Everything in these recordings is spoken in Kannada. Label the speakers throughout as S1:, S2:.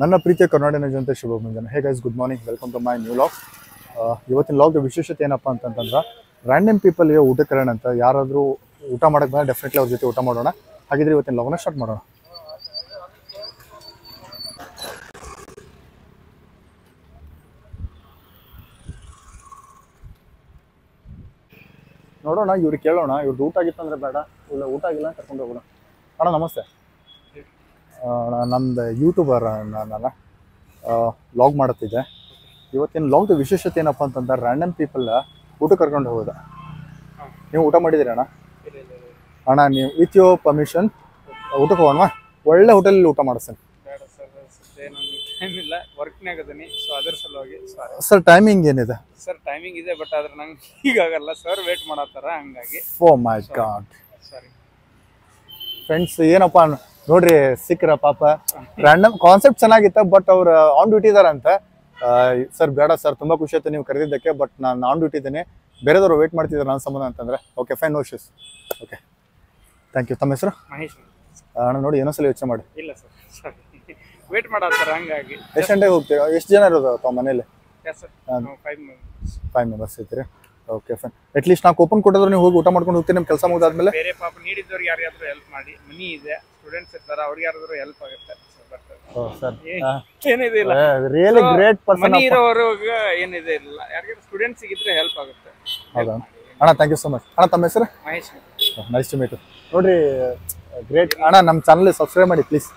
S1: ನನ್ನ ಪ್ರೀತಿಯ ಕರ್ನಾಟಕ ಜನತೆ ಶುಭ ಮುಂಜಾನೆ. Hey guys, good morning, welcome to my new vlog. ಇವತ್ತಿನ ಲಾಗ್ದ ವಿಶೇಷತೆ ಏನಪ್ಪ ಅಂತಂತಂದ್ರೆ ರ್ಯಾಂಡಮ್ ಪೀಪಲ್ಗೆ ಊಟ ಕರೋಣ ಅಂತ. ಯಾರಾದರೂ ಊಟ ಮಾಡೋಕ್ಕೆ ಬಂದರೆ ಡೆಫಿನೆಟ್ಲಿ ಅವ್ರ ಜೊತೆ ಊಟ ಮಾಡೋಣ. ಹಾಗಿದ್ರೆ ಇವತ್ತಿನ ಲಾಗ್ನ ಸ್ಟಾರ್ಟ್ ಮಾಡೋಣ. ನೋಡೋಣ, ಇವ್ರಿಗೆ ಕೇಳೋಣ, ಇವ್ರದ್ದು ಊಟ ಆಗಿತ್ತಂದ್ರೆ ಬೇಡ, ಇಲ್ಲ ಊಟ ಆಗಿಲ್ಲ ಕರ್ಕೊಂಡು ಹೋಗೋಣ. ಅಣ್ಣ ನಮಸ್ತೆ. ನಮ್ಮದು ಯೂಟ್ಯೂಬರ್ ನಾನು ಲಾಗ್ ಮಾಡುತ್ತಿದ್ದೆ. ಇವತ್ತಿನ ಲಾಗ್ದು ವಿಶೇಷತೆ ಏನಪ್ಪ ಅಂತಂದ್ರೆ ರ್ಯಾಂಡಮ್ ಪೀಪಲ್ ಊಟ ಕರ್ಕೊಂಡು ಹೋಗೋದು. ನೀವು ಊಟ ಮಾಡಿದ್ದೀರಿ ಅಣ್ಣ? ಅಣ್ಣ ನೀವು ವಿತ್ ಯೋರ್ ಪರ್ಮಿಷನ್ ಊಟಕ್ಕೆ ಹೋಗೋಣ. ಒಳ್ಳೆ ಹೋಟೆಲಲ್ಲಿ ಊಟ ಮಾಡಿಸ್ತೇನೆ ಸರ್. ಟೈಮಿಂಗ್ ಏನಿದೆ
S2: ಸರ್? ಟೈಮಿಂಗ್ ಇದೆ, ಬಟ್ ಆದ್ರೆ ನಂಗೆ ಈಗಾಗಲ್ಲ ಸರ್, ವೇಟ್ ಮಾಡತ್ತಾರ, ಹಂಗಾಗಿ.
S1: ಓ ಮೈ ಗಾಡ್.
S2: ಸರಿ
S1: ಫ್ರೆಂಡ್ಸ್, ಏನಪ್ಪ ನೋಡ್ರಿ ಸಿಕ್ಕ್ರ ಪಾಪ. ರ್ಯಾಂಡಮ್ ಕಾನ್ಸೆಪ್ಟ್ ಚೆನ್ನಾಗಿತ್ತ, ಬಟ್ ಅವ್ರು ಆನ್ ಡ್ಯೂಟಿ ಇದಾರಂತೆ. ಸರ್ ಬೇಡ ಸರ್, ತುಂಬಾ ಖುಷಿ ಆಯ್ತು ನೀವು ಕರೆದಿದ್ದಕ್ಕೆ, ಬಟ್ ನಾನು ಆನ್ ಡ್ಯೂಟಿ ಇದ್ದೀನಿ, ಬೇರೆದವ್ರು ವೇಟ್ ಮಾಡ್ತಿದ್ದಾರೆ ನನ್ನ ಸಂಬಂಧ ಅಂತಂದ್ರೆ. Okay fine, no issues. Okay thank you. ತಮ್ಮ ಹೆಸರು?
S2: ಮಹೇಶ್.
S1: ಅಣ್ಣ ನೋಡಿ, ಏನೋ ಸಲ ಯೋಚನೆ ಮಾಡಿ.
S2: ಇಲ್ಲ ಸರ್, ಸರಿ ವೇಟ್ ಮಾಡತ್ತಾರ, ಹಂಗಾಗಿ.
S1: ಎಷ್ಟು ಗಂಟೆಗೆ ಹೋಗ್ತೀರಾ? ಎಷ್ಟು ಜನ ಇರೋದು ತಾವು ಮನೇಲಿ?
S2: ಸರ್
S1: 5 ಮೆಂಬರ್ಸ್ ಇರ್ತೀರಿ. Okay fine. ಅಟ್ಲೀಸ್ಟ್ ನಾವು ಕೂಪನ್ ಕೊಟ್ಟಿದ್ರು ನೀವು ಹೋಗಿ ಊಟ ಮಾಡ್ಕೊಂಡು ಹೋಗ್ತೀರಿ ನಿಮ್ಮ ಕೆಲಸ ಮುಗಿದಾದ್ಮೇಲೆ.
S2: ಬೇರೆ ಪಾಪ ನೀಡಿದ್ದವ್ರಿಗೆ ಯಾರಿಗಾದ್ರೂ ಹೆಲ್ಪ್ ಮಾಡಿ, ಮನಿ ಇದೆ, ಸ್ಟೂಡೆಂಟ್ಸ್ ಇರ್ತಾರ, ಅವ್ರಿಗೆ ಯಾರಾದ್ರೂ ಹೆಲ್ಪ್ ಆಗುತ್ತೆ
S1: ಸರ್.
S2: ಏನಿದೆ ಇಲ್ಲ,
S1: ರಿಯಲಿ ಗ್ರೇಟ್ ಪರ್ಸನ್.
S2: ಮನಿ ಇರೋವ್ರಿಗೆ ಏನಿದೆ ಇಲ್ಲ, ಯಾರಿಗಾದ್ರೂ ಸ್ಟೂಡೆಂಟ್ಸ್ ಇದ್ರೆ ಹೆಲ್ಪ್ ಆಗುತ್ತೆ.
S1: ಹೌದಾ ಅಣ್ಣ, ಥ್ಯಾಂಕ್ ಯು ಸೊ ಮಚ್. ಅಣ್ಣ ತಮ್ಮ ಹೆಸರು?
S2: Mahesh.
S1: Nice to meet you. ನೋಡ್ರಿ, ಗ್ರೇಟ್ ಅಣ್ಣ. ನಮ್ಮ ಚಾನಲ್ ಸಬ್ಸ್ಕ್ರೈಬ್ ಮಾಡಿ ಪ್ಲೀಸ್.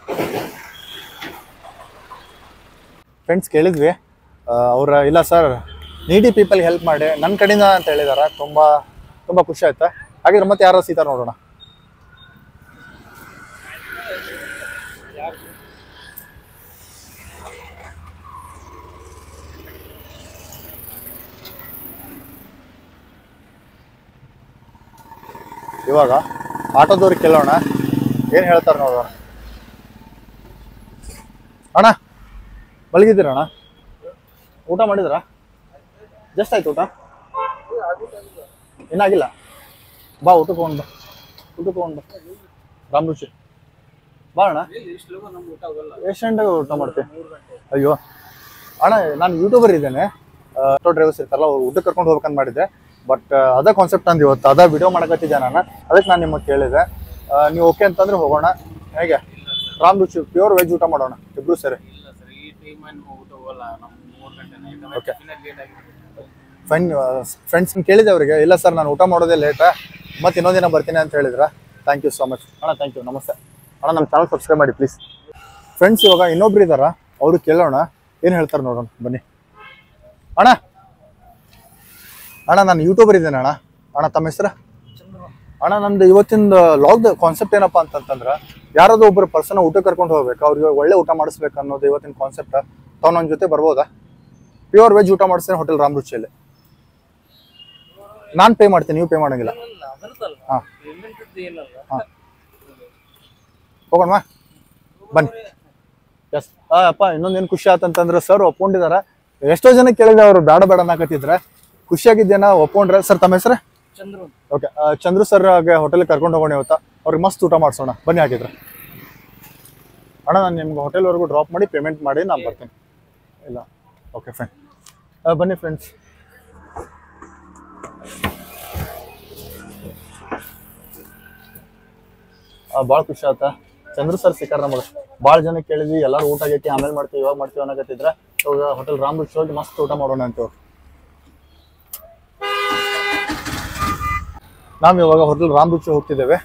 S1: ಫ್ರೆಂಡ್ಸ್ ಕೇಳಿದ್ವಿ, ಅವ್ರ ಇಲ್ಲ ಸರ್ ನೀಡಿ ಪೀಪಲ್ಗೆ ಹೆಲ್ಪ್ ಮಾಡಿ ನನ್ನ ಕಡೆಯಿಂದ ಅಂತ ಹೇಳಿದಾರ. ತುಂಬ ಖುಷಿ ಆಯ್ತಾ. ಹಾಗಿದ್ರೆ ಮತ್ತೆ ಯಾರೋ ಸೀತಾರ ನೋಡೋಣ. ಇವಾಗ ಆಟೋದವ್ರಿಗೆ ಕೇಳೋಣ, ಏನು ಹೇಳ್ತಾರೆ ನೋಡೋಣ. ಅಣ್ಣ ಮಲಗಿದ್ದೀರಣ್ಣ? ಊಟ ಮಾಡಿದ್ರಾ? ಜಸ್ಟ್ ಆಯ್ತು ಊಟ? ಏನಾಗಿಲ್ಲ? ಬಾ ಊಟಕ್ಕೆ ಹೋಗೋಣ, ಬಾ ರಾಮ್ ರುಚಿ ಬಾ ಅಣ್ಣ. ಎಷ್ಟು ಗಂಟೆಗೆ ಊಟ ಮಾಡ್ತೀವಿ? ಅಯ್ಯೋ ಅಣ್ಣ, ನಾನು ಯೂಟ್ಯೂಬರ್ ಇದ್ದೇನೆ. ಆಟೋ ಡ್ರೈವರ್ಸ್ ಇರ್ತಾರಲ್ಲ, ಅವ್ರು ಊಟಕ್ಕೆ ಕರ್ಕೊಂಡು ಹೋಗ್ಬೇಕಂತ ಮಾಡಿದ್ದೆ. ಬಟ್ ಅದೇ ಕಾನ್ಸೆಪ್ಟ್ ಅಂದು ಇವತ್ತು ಅದೇ ವಿಡಿಯೋ ಮಾಡಕತ್ತಿದ್ದೆ ನಾನು. ಅದಕ್ಕೆ ನಾನು ನಿಮಗೆ ಕೇಳಿದೆ, ನೀವು ಓಕೆ ಅಂತಂದ್ರೆ ಹೋಗೋಣ. ಹೇಗೆ? ರಾಮ್ ರುಚಿ ಪ್ಯೂರ್ ವೆಜ್ ಊಟ ಮಾಡೋಣ ಇಬ್ರು ಸರಿ. Okay fine. ಫ್ರೆಂಡ್ಸ್ ಕೇಳಿದೆ ಅವರಿಗೆ, ಇಲ್ಲ ಸರ್ ನಾನು ಊಟ ಮಾಡೋದೇ ಲೇಟ, ಮತ್ತೆ ಇನ್ನೊಂದಿನ ಬರ್ತೀನಿ ಅಂತ ಹೇಳಿದ್ರ. ಥ್ಯಾಂಕ್ ಯು ಸೋ ಮಚ್ ಅಣ್ಣ. Thank you. ನಮಸ್ತೆ ಅಣ್ಣ. ನಮ್ಮ ಚಾನಲ್ ಸಬ್ಸ್ಕ್ರೈಬ್ ಮಾಡಿ ಪ್ಲೀಸ್. ಫ್ರೆಂಡ್ಸ್ ಇವಾಗ ಇನ್ನೊಬ್ರು ಇದ್ದಾರ, ಅವರು ಕೇಳೋಣ ಏನು ಹೇಳ್ತಾರೆ ನೋಡೋಣ ಬನ್ನಿ. ಅಣ್ಣ ನಾನು ಯೂಟ್ಯೂಬರ್ ಇದ್ದೇನೆ ಅಣ್ಣ. ಅಣ್ಣ ತಮ್ಮ ಹೆಸರು? ಅಣ್ಣ ನಮ್ದು ಇವತ್ತಿನ ಲಾಗ್ದ ಕಾನ್ಸೆಪ್ಟ್ ಏನಪ್ಪ ಅಂತಂತಂದ್ರೆ, ಯಾರಾದ್ರೂ ಒಬ್ಬರು ಪರ್ಸನ್ ಊಟ ಕರ್ಕೊಂಡು ಹೋಗ್ಬೇಕು, ಅವ್ರಿಗೆ ಒಳ್ಳೆ ಊಟ ಮಾಡಿಸ್ಬೇಕು ಅನ್ನೋದು ಇವತ್ತಿನ ಕಾನ್ಸೆಪ್ಟ್. ತಾವು ನನ್ನ ಜೊತೆ ಬರ್ಬೋದಾ? ಪ್ಯೂರ್ ವೆಜ್ ಊಟ ಮಾಡಿಸ್ತೇನೆ ಹೋಟೆಲ್ ರಾಮ್ ರುಚಿಯಲ್ಲಿ. ನಾನು ಪೇ ಮಾಡ್ತೀನಿ, ನೀವು ಪೇ ಮಾಡೋಂಗಿಲ್ಲ. ಹಾಂ ಹಾಂ ಹೋಗೋಣ ಬನ್ನಿ. ಎಸ್ ಅಪ್ಪ, ಇನ್ನೊಂದೇನು ಖುಷಿ ಆತಂತಂದ್ರೆ ಸರ್ ಒಪ್ಕೊಂಡಿದಾರ. ಎಷ್ಟೋ ಜನ ಕೇಳಿದ್ರೆ ಅವರು ಬೇಡ ಅನ್ನಕತ್ತಿದ್ರೆ, ಖುಷಿಯಾಗಿದ್ದೇನಾ ಒಪ್ಕೊಂಡ್ರೆ. ಸರ್ ತಮ್ಮ ಹೆಸರು?
S2: ಚಂದ್ರು.
S1: ಓಕೆ ಚಂದ್ರು ಸರ್ ಹೋಟೆಲ್ಗೆ ಕರ್ಕೊಂಡು ಹೋಗೋಣ ಇವತ್ತು. ಅವ್ರಿಗೆ ಮಸ್ತ್ ಊಟ ಮಾಡಿಸೋಣ ಬನ್ನಿ. ಹಾಕಿದ್ರೆ ಅಣ್ಣ ನಾನು ನಿಮ್ಗೆ ಹೋಟೆಲ್ವರೆಗೂ ಡ್ರಾಪ್ ಮಾಡಿ ಪೇಮೆಂಟ್ ಮಾಡಿ ನಾನು ಬರ್ತೀನಿ. ಇಲ್ಲ ಓಕೆ ಫೈನ್, ಬನ್ನಿ ಫ್ರೆಂಡ್ಸ್. ಭಾಳ ಖುಷಿ ಆಯ್ತಾ. ಚಂದ್ರು ಸರ್ ಸಿಕ್ಕಾರ ನಮಗೆ. ಭಾಳ ಜನ ಕೇಳಿದ್ವಿ, ಎಲ್ಲರೂ ಊಟ ಆಗೈತಿ ಆಮೇಲೆ ಮಾಡ್ತೀವಿ ಇವಾಗ ಮಾಡ್ತೀವಿ ಅನ್ನಕತ್ತಿದ್ರೆ, ಇವಾಗ ಹೋಟೆಲ್ ರಾಮ್ ರುಚಿ ಹೋಗಿ ಮಸ್ತ್ ಊಟ ಮಾಡೋಣ ಅಂತ. ನಾವು ಇವಾಗ ಹೋಟೆಲ್ ರಾಮ್ ರುಚಿ ಹೋಗ್ತಿದ್ದೇವೆ.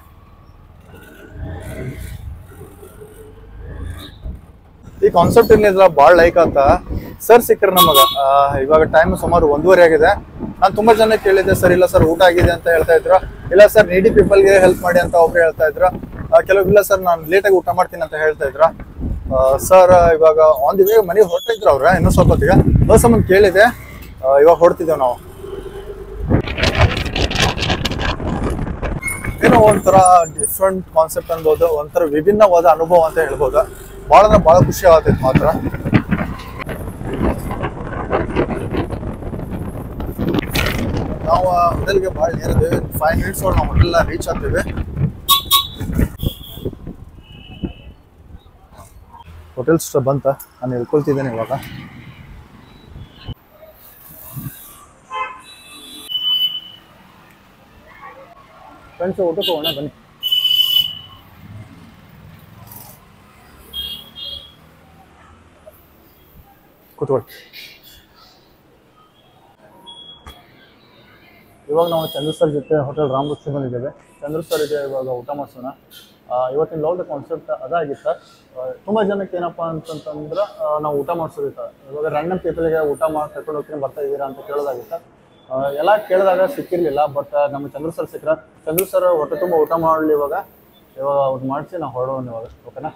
S1: ಈ ಕಾನ್ಸೆಪ್ಟ್ ಏನಿದ್ರ ಭಾಳ ಲೈಕ್ ಅಂತ. ಸರ್ ಸಿಕ್ಕರು ನಮಗ. ಇವಾಗ ಟೈಮ್ ಸುಮಾರು 1:30 ಆಗಿದೆ. ನಾನು ತುಂಬಾ ಜನ ಕೇಳಿದ್ದೆ, ಸರ್ ಇಲ್ಲ ಸರ್ ಊಟ ಆಗಿದೆ ಅಂತ ಹೇಳ್ತಾ ಇದ್ರು. ಇಲ್ಲ ಸರ್ ನೀಡಿ ಪೀಪಲ್ಗೆ ಹೆಲ್ಪ್ ಮಾಡಿ ಅಂತ ಒಬ್ರು ಹೇಳ್ತಾ ಇದ್ರು. ಕೆಲವು ಇಲ್ಲ ಸರ್ ನಾನು ಲೇಟಾಗಿ ಊಟ ಮಾಡ್ತೀನಿ ಅಂತ ಹೇಳ್ತಾ ಇದ್ರು. ಸರ್ ಇವಾಗ ಆನ್ ದಿ ವೇ ಮನೆಗೆ ಹೊರಟಿದ್ರು ಅವ್ರ ಇನ್ನೂ ಸ್ವಲ್ಪ ಹೊತ್ತಿಗೆ. ಸಂಬಂಧ ಕೇಳಿದೆ, ಇವಾಗ ಹೊರಡ್ತಿದ್ದೇವೆ ನಾವು. ಏನೋ ಒಂಥರ ಡಿಫ್ರೆಂಟ್ ಕಾನ್ಸೆಪ್ಟ್ ಅನ್ಬೋದು, ಒಂಥರ ವಿಭಿನ್ನವಾದ ಅನುಭವ ಅಂತ ಹೇಳ್ಬೋದು. ಭಾಳ ಅಂದ್ರೆ ಭಾಳ ಖುಷಿ ಆಗತೈತೆ ಮಾತ್ರ. ನಾವು ಹೋಟೆಲ್ಗೆ ಭಾಳ ನೇರಿದ್ದೇವೆ. 5 ಮಿನಿಟ್ಸ್ ಒಳಗೆ ನಾವು ಹೋಟೆಲ್ ರೀಚ್ ಆಗ್ತೇವೆ. ಹೋಟೆಲ್ಸ್ ಬಂತ, ನಾನು ಇಳ್ಕೊಳ್ತಿದ್ದೇನೆ ಇವಾಗ. ಫ್ರೆಂಡ್ಸ್ ಊಟಕ್ಕೆ ಹೋಗೋಣ ಬನ್ನಿ. ಕೂತ್ಕೊಳ್ಳಿ. ಇವಾಗ ನಾವು ಚಂದ್ರ ಸರ್ ಜೊತೆ ಹೋಟೆಲ್ ರಾಮರುಚಿ ಬಂದಿದ್ದೇವೆ. ಚಂದ್ರ ಸರ್ ಇದೆ ಇವಾಗ ಊಟ ಮಾಡಿಸೋಣ. ಇವತ್ತಿನ ಲಾಗ್ದ ಕಾನ್ಸೆಪ್ಟ್ ಅದಾಗಿತ್ತು. ತುಂಬ ಜನಕ್ಕೆ ಏನಪ್ಪ ಅಂತಂತಂದ್ರೆ ನಾವು ಊಟ ಮಾಡಿಸೋದಿತ್ತು. ಇವಾಗ ರ್ಯಾಂಡಮ್ ಪೀಪಲ್ಗೆ ಊಟ ಮಾಡಿ ಕರ್ಕೊಂಡು ಹೋಗ್ತೀನಿ ಬರ್ತಾ ಇದ್ದೀರಾ ಅಂತ ಕೇಳೋದಾಗಿತ್ತು. ಎಲ್ಲ ಕೇಳಿದಾಗ ಸಿಕ್ಕಿರಲಿಲ್ಲ. ಬಟ್ ನಮ್ಮ ಚಂದ್ರ ಸರ್ ಸಿಕ್ಕರ. ಚಂದ್ರ ಸರ್ ಹೊಟ್ಟೆ ತುಂಬ ಊಟ ಮಾಡಲಿ ಇವಾಗ ಅವ್ರು ಮಾಡಿಸಿ ನಾವು ಹೊರಡೋಣ ಇವಾಗ. ಓಕೆನಾ?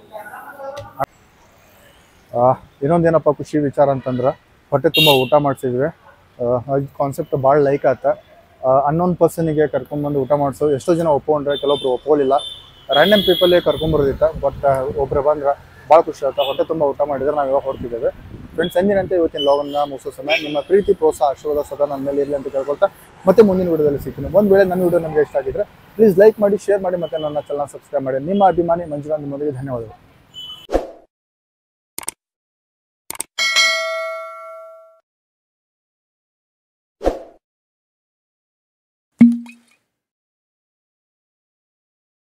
S1: ಇನ್ನೊಂದೇನಪ್ಪ ಖುಷಿ ವಿಚಾರ ಅಂತಂದ್ರೆ ಹೊಟ್ಟೆ ತುಂಬ ಊಟ ಮಾಡಿಸಿದ್ವಿ. ಅದು ಕಾನ್ಸೆಪ್ಟ್ ಭಾಳ ಲೈಕ್ ಆತ. ಅನ್ನೊಂದು ಪರ್ಸನಿಗೆ ಕರ್ಕೊಂಡ್ಬಂದು ಊಟ ಮಾಡಿಸೋದು ಎಷ್ಟೋ ಜನ ಒಪ್ಕೊಂಡ್ರೆ, ಕೆಲವೊಬ್ರು ಒಪ್ಪೋಲಿಲ್ಲ. ರ್ಯಾಂಡಮ್ ಪೀಪಲ್ಗೆ ಕರ್ಕೊಂಬರೋದಿತ್ತ. ಬಟ್ ಒಬ್ಬರು ಬಂದ್ರೆ ಭಾಳ ಖುಷಿ ಆಯ್ತು. ಹೊಟ್ಟೆ ತುಂಬ ಊಟ ಮಾಡಿದ್ರೆ ನಾವು ಇವಾಗ ಹೊರಡ್ತಿದ್ದೇವೆ. ಫ್ರೆಂಡ್ಸ್, ಎಂದಿನಂತೆ ಇವತ್ತಿನ ಲಾಗನ್ನ ಮುಗಿಸೋ ಸಮಯ. ನಿಮ್ಮ ಪ್ರೀತಿ, ಪ್ರೋತ್ಸಾಹ, ಆಶೀರ್ವಾದ ಸದಾ ನನ್ನ ಮೇಲೆ ಇರಲಿ ಅಂತ ಕೇಳ್ಕೊಳ್ತಾ ಮತ್ತೆ ಮುಂದಿನ ವಿಡಿಯೋದಲ್ಲಿ ಸಿಗ್ತೀನಿ. ಒಂದು ವೇಳೆ ನನ್ನ ವಿಡಿಯೋ ನಮಗೆ ಇಷ್ಟ ಆಗಿದ್ರೆ ಪ್ಲೀಸ್ ಲೈಕ್ ಮಾಡಿ, ಶೇರ್ ಮಾಡಿ, ಮತ್ತು ನನ್ನ ಚಾನಲ್ ಸಬ್ಸ್ಕ್ರೈಬ್ ಮಾಡಿ. ನಿಮ್ಮ ಅಭಿಮಾನಿ ಮಂಜುನಾಥ್, ನಿಮ್ಮೊಂದಿಗೆ ಧನ್ಯವಾದಗಳು.